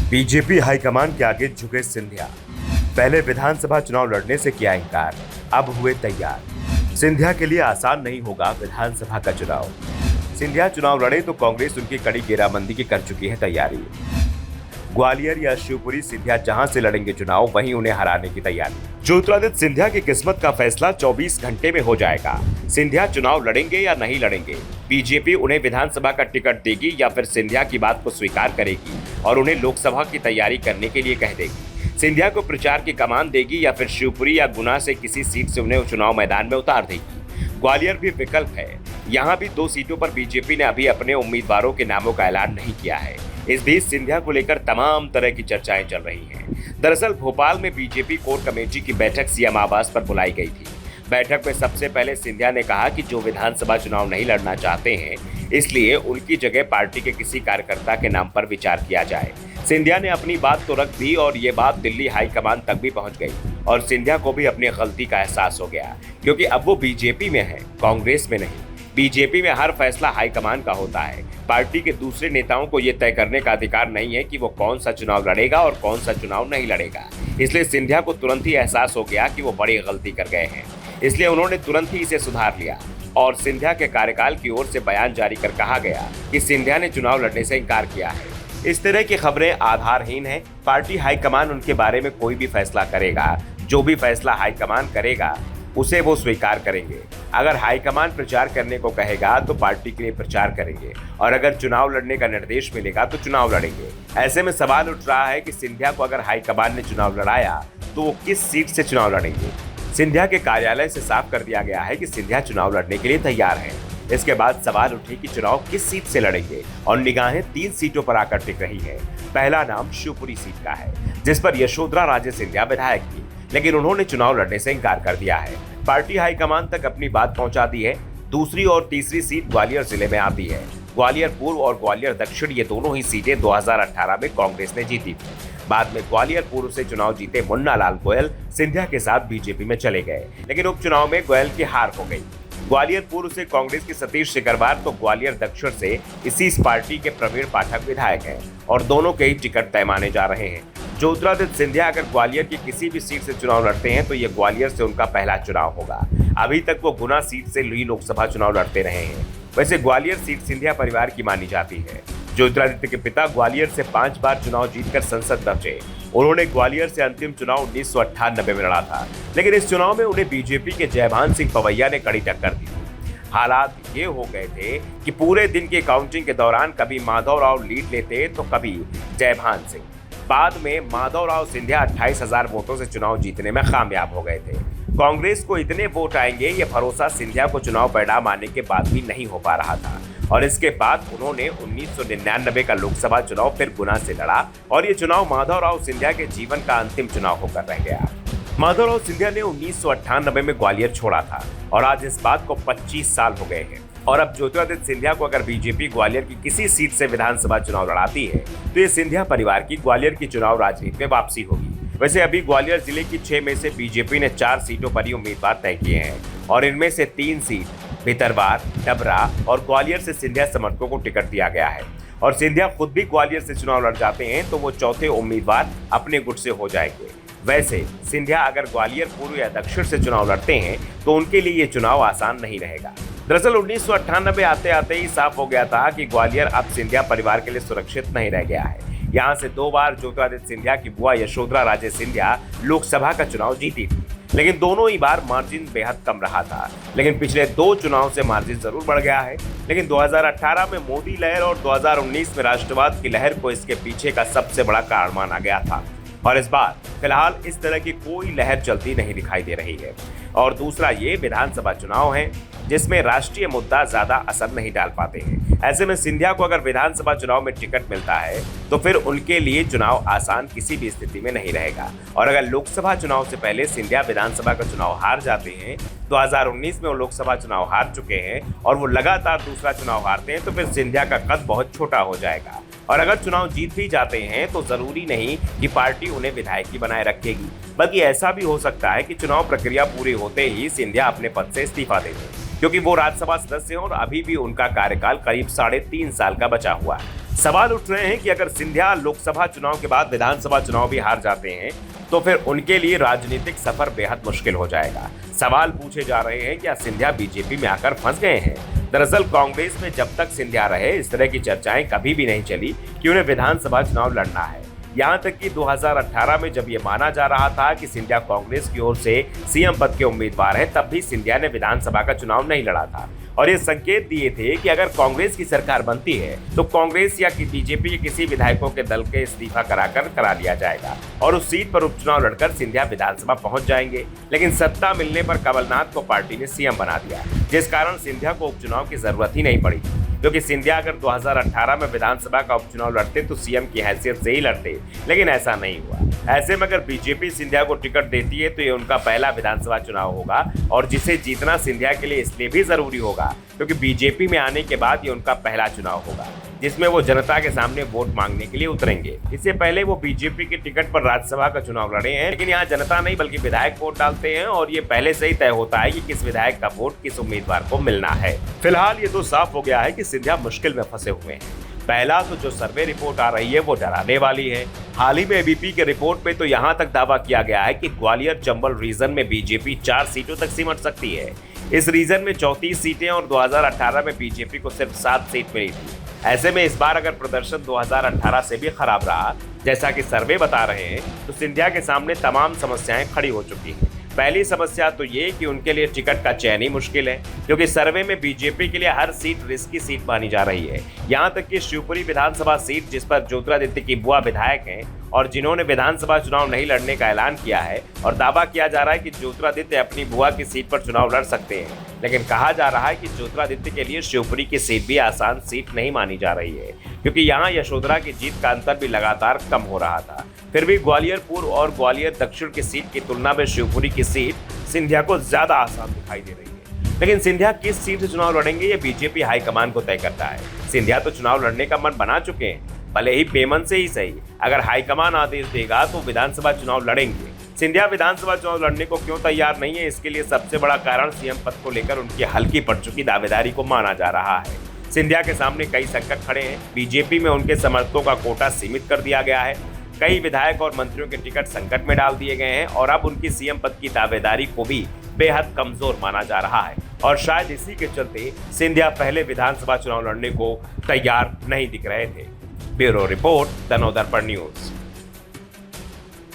BJP high command के आगे झुके सिंधिया। पहले विधानसभा चुनाव लड़ने से किया इनकार, अब हुए तैयार। सिंधिया के लिए आसान नहीं होगा विधानसभा का चुनाव। सिंधिया चुनाव लड़े तो कांग्रेस उनकी कड़ी घेराबंदी की कर चुकी है तैयारी। ग्वालियर या शिवपुरी सिंधिया जहां से लड़ेंगे चुनाव, वहीं उन्हें हराने की तैयारी। ज्योतिरादित्य सिंधिया की किस्मत का फैसला 24 घंटे में हो जाएगा। सिंधिया चुनाव लड़ेंगे या नहीं लड़ेंगे, बीजेपी उन्हें विधानसभा का टिकट देगी या फिर सिंधिया की बात को स्वीकार करेगी और उन्हें लोकसभा की तैयारी करने के लिए कह देगी। सिंधिया को प्रचार की कमान देगी या फिर शिवपुरी या गुना से किसी सीट से उन्हें चुनाव मैदान में उतार देगी। ग्वालियर भी विकल्प है। यहाँ भी 2 सीटों पर बीजेपी ने अभी अपने उम्मीदवारों के नामों का ऐलान नहीं किया है। इस बीच सिंधिया को लेकर तमाम तरह की चर्चाएं चल रही हैं। दरअसल भोपाल में बीजेपी कोर कमेटी की बैठक सीएम आवास पर बुलाई गई थी। बैठक में सबसे पहले सिंधिया ने कहा कि जो विधानसभा चुनाव नहीं लड़ना चाहते हैं, इसलिए उनकी जगह पार्टी के किसी कार्यकर्ता के नाम पर विचार किया जाए। सिंधिया ने अपनी बात तो रख दी और ये बात दिल्ली हाईकमान तक भी पहुंच गई और सिंधिया को भी अपनी गलती का एहसास हो गया, क्योंकि अब वो बीजेपी में है, कांग्रेस में नहीं। बीजेपी में हर फैसला हाईकमान का होता है। पार्टी के दूसरे नेताओं को ये तय करने का अधिकार नहीं है कि वो कौन सा चुनाव लड़ेगा और कौन सा चुनाव नहीं लड़ेगा। इसलिए सिंधिया को तुरंत ही एहसास हो गया कि वो बड़ी गलती कर गए हैं, इसलिए उन्होंने तुरंत ही इसे सुधार लिया और सिंधिया के कार्यकाल की ओर से बयान जारी कर कहा गया कि सिंधिया ने चुनाव लड़ने से इनकार किया है। इस तरह की खबरें आधारहीन है। पार्टी हाईकमान उनके बारे में कोई भी फैसला करेगा, जो भी फैसला हाईकमान करेगा उसे वो स्वीकार करेंगे। अगर हाईकमान प्रचार करने को कहेगा तो पार्टी के लिए प्रचार करेंगे और अगर चुनाव लड़ने का निर्देश मिलेगा तो चुनाव लड़ेंगे। ऐसे में सवाल उठ रहा है कि सिंधिया को अगर हाईकमान ने चुनाव लड़ाया तो वो किस सीट से चुनाव लड़ेंगे। सिंधिया के कार्यालय से साफ कर दिया गया है कि सिंधिया चुनाव लड़ने के लिए तैयार हैं। इसके बाद सवाल उठे कि चुनाव किस सीट से लड़ेंगे और निगाहें 3 सीटों पर आकर टिक रही है। पहला नाम शिवपुरी सीट का है, जिस पर यशोधरा राजे सिंधिया विधायक थी, लेकिन उन्होंने चुनाव लड़ने से इनकार कर दिया है। पार्टी हाईकमान तक अपनी बात पहुंचा दी है। दूसरी और तीसरी सीट ग्वालियर जिले में आती है। ग्वालियर पूर्व और ग्वालियर दक्षिण, ये दोनों ही सीटें 2018 में कांग्रेस ने जीती थी। बाद में ग्वालियर पूर्व से चुनाव जीते मुन्ना लाल गोयल सिंधिया के साथ बीजेपी में चले गए, लेकिन उपचुनाव में गोयल की हार हो गई। ग्वालियर पूर्व से कांग्रेस के सतीश सिकरवार तो ग्वालियर दक्षिण से इसी पार्टी के प्रवीण पाठक विधायक हैं और दोनों के ही टिकट तय माने जा रहे हैं। ज्योतिरादित्य सिंधिया अगर ग्वालियर की किसी भी सीट से चुनाव लड़ते हैं तो ये ग्वालियर से उनका पहला चुनाव होगा। अभी तक वो गुना सीट से ही लोकसभा चुनाव लड़ते रहे हैं। वैसे ग्वालियर सीट सिंधिया परिवार की मानी जाती है। ज्योतिरादित्य के पिता ग्वालियर से 5 बार चुनाव जीतकर संसद पहुंचे। उन्होंने ग्वालियर से अंतिम चुनाव 1998 में लड़ा था, लेकिन इस चुनाव में उन्हें बीजेपी के जयभान सिंह पवैया ने कड़ी टक्कर दी। हालात ये हो गए थे कि पूरे दिन की काउंटिंग के दौरान कभी माधवराव लीड लेते तो कभी जयभान सिंह। बाद में माधवराव सिंधिया 28,000 वोटों से चुनाव जीतने में कामयाब हो गए थे। कांग्रेस को इतने वोट आएंगे ये भरोसा सिंधिया को चुनाव परिणाम आने के बाद भी नहीं हो पा रहा था और इसके बाद उन्होंने 1999 का लोकसभा चुनाव फिर गुना से लड़ा और ये चुनाव माधवराव सिंधिया के जीवन का अंतिम चुनाव होकर रह गया। माधवराव सिंधिया ने 1998 में ग्वालियर छोड़ा था और आज इस बात को 25 साल हो गए हैं। और अब ज्योतिरादित्य सिंधिया को अगर बीजेपी ग्वालियर की किसी सीट से विधानसभा चुनाव लड़ाती है तो ये सिंधिया परिवार की ग्वालियर की चुनाव राजनीति में वापसी होगी। वैसे अभी ग्वालियर जिले की 6 में से बीजेपी ने 4 सीटों पर ही उम्मीदवार तय किए हैं और इनमें से 3 सीट भितरवार, डबरा और ग्वालियर से सिंधिया समर्थकों को टिकट दिया गया है और सिंधिया खुद भी ग्वालियर से चुनाव लड़ जाते हैं तो वो चौथे उम्मीदवार अपने गुट से हो जाएंगे। वैसे सिंधिया अगर ग्वालियर पूर्व या दक्षिण से चुनाव लड़ते हैं तो उनके लिए ये चुनाव आसान नहीं रहेगा। दरअसल 1998 आते आते ही साफ हो गया था कि ग्वालियर अब सिंधिया परिवार के लिए सुरक्षित नहीं रह गया है। यहाँ से 2 बार ज्योतिरादित्य सिंधिया की बुआ यशोधरा राजे सिंधिया लोकसभा का चुनाव जीती थी, लेकिन दोनों ही बार मार्जिन बेहद कम रहा था। लेकिन पिछले 2 चुनाव से मार्जिन जरूर बढ़ गया है, लेकिन 2018 में मोदी लहर और 2019 में राष्ट्रवाद की लहर को इसके पीछे का सबसे बड़ा कारण माना गया था और इस बार फिलहाल इस तरह की कोई लहर चलती नहीं दिखाई दे रही है। और दूसरा ये विधानसभा चुनाव है जिसमें राष्ट्रीय मुद्दा ज्यादा असर नहीं डाल पाते हैं। ऐसे में सिंधिया को अगर विधानसभा चुनाव में टिकट मिलता है तो फिर उनके लिए चुनाव आसान किसी भी स्थिति में नहीं रहेगा और अगर लोकसभा चुनाव से पहले सिंधिया विधानसभा का चुनाव हार जाते हैं, 2019 में वो लोकसभा चुनाव हार चुके हैं और वो लगातार दूसरा चुनाव हारते हैं तो फिर सिंधिया का कद बहुत छोटा हो जाएगा और अगर चुनाव जीत भी जाते हैं तो जरूरी नहीं कि पार्टी उन्हें विधायकी बनाए रखेगी, बल्कि ऐसा भी हो सकता है कि चुनाव प्रक्रिया पूरी होते ही सिंधिया अपने पद से इस्तीफा दे दें, क्योंकि वो राज्यसभा सदस्य हैं और अभी भी उनका कार्यकाल करीब 3.5 साल का बचा हुआ है। सवाल उठ रहे हैं कि अगर सिंधिया लोकसभा चुनाव के बाद विधानसभा चुनाव भी हार जाते हैं तो फिर उनके लिए राजनीतिक सफर बेहद मुश्किल हो जाएगा। सवाल पूछे जा रहे हैं कि सिंधिया बीजेपी में आकर फंस गए हैं। दरअसल कांग्रेस में जब तक सिंधिया रहे इस तरह की चर्चाएं कभी भी नहीं चली कि उन्हें विधानसभा चुनाव लड़ना है। यहाँ तक कि 2018 में जब ये माना जा रहा था कि सिंधिया कांग्रेस की ओर से सीएम पद के उम्मीदवार हैं, तब भी सिंधिया ने विधानसभा का चुनाव नहीं लड़ा था और ये संकेत दिए थे कि अगर कांग्रेस की सरकार बनती है तो कांग्रेस या बीजेपी के किसी विधायकों के दल के इस्तीफा करा लिया जाएगा और उस सीट पर उपचुनाव लड़कर सिंधिया विधानसभा पहुंच जाएंगे। लेकिन सत्ता मिलने पर कमलनाथ को पार्टी ने सीएम बना दिया, जिस कारण सिंधिया को उपचुनाव की जरूरत ही नहीं पड़ी, क्योंकि सिंधिया अगर 2018 में विधानसभा का उपचुनाव लड़ते तो सीएम की हैसियत से ही लड़ते, लेकिन ऐसा नहीं हुआ। ऐसे में अगर बीजेपी सिंधिया को टिकट देती है तो ये उनका पहला विधानसभा चुनाव होगा और जिसे जीतना सिंधिया के लिए इसलिए भी जरूरी होगा क्योंकि बीजेपी में आने के बाद ये उनका पहला चुनाव होगा जिसमें वो जनता के सामने वोट मांगने के लिए उतरेंगे। इससे पहले वो बीजेपी के टिकट पर राज्यसभा का चुनाव लड़े हैं, लेकिन यहाँ जनता नहीं बल्कि विधायक वोट डालते हैं और ये पहले से ही तय होता है कि किस विधायक का वोट किस उम्मीदवार को मिलना है। फिलहाल ये तो साफ हो गया है कि सिंधिया मुश्किल में फंसे हुए हैं। पहला तो जो सर्वे रिपोर्ट आ रही है वो डराने वाली है। हाल ही में एबीपी के रिपोर्ट में तो यहाँ तक दावा किया गया है कि ग्वालियर चंबल रीजन में बीजेपी 4 सीटों तक सिमट सकती है। इस रीजन में 34 सीटें और 2018 में बीजेपी को सिर्फ 7 सीट मिली थी। ऐसे में इस बार अगर प्रदर्शन 2018 से भी खराब रहा जैसा कि सर्वे बता रहे हैं तो सिंधिया के सामने तमाम समस्याएं खड़ी हो चुकी हैं। पहली समस्या तो ये कि उनके लिए टिकट का चयन ही मुश्किल है, क्योंकि सर्वे में बीजेपी के लिए हर सीट रिस्की सीट मानी जा रही है। यहाँ तक कि शिवपुरी विधानसभा सीट जिस पर ज्योतिरादित्य की बुआ विधायक हैं और जिन्होंने विधानसभा चुनाव नहीं लड़ने का ऐलान किया है और दावा किया जा रहा है कि ज्योतिरादित्य अपनी बुआ की सीट पर चुनाव लड़ सकते हैं, लेकिन कहा जा रहा है कि ज्योतिरादित्य के लिए शिवपुरी की सीट भी आसान सीट नहीं मानी जा रही है, क्योंकि यहाँ यशोधरा की जीत का अंतर भी लगातार कम हो रहा था। फिर भी ग्वालियर पूर्व और ग्वालियर दक्षिण की सीट की तुलना में शिवपुरी की सीट सिंधिया को ज्यादा आसान दिखाई दे रही है। लेकिन सिंधिया किस सीट से चुनाव लड़ेंगे ये बीजेपी हाईकमान को तय करता है। सिंधिया तो चुनाव लड़ने का मन बना चुके हैं, भले ही बेमन से ही सही। अगर हाईकमान आदेश देगा तो विधानसभा चुनाव लड़ेंगे। सिंधिया विधानसभा चुनाव लड़ने को क्यों तैयार नहीं है, इसके लिए सबसे बड़ा कारण सीएम पद को लेकर उनकी हल्की पड़ चुकी दावेदारी को माना जा रहा है। सिंधिया के सामने कई संकट खड़े हैं। बीजेपी में उनके समर्थकों का कोटा सीमित कर दिया गया है, कई विधायक और मंत्रियों के टिकट संकट में डाल दिए गए हैं और अब उनकी सीएम पद की दावेदारी को भी बेहद कमजोर माना जा रहा है और शायद इसी के चलते सिंधिया पहले विधानसभा चुनाव लड़ने को तैयार नहीं दिख रहे थे। Bureau report, the Navdarpan news.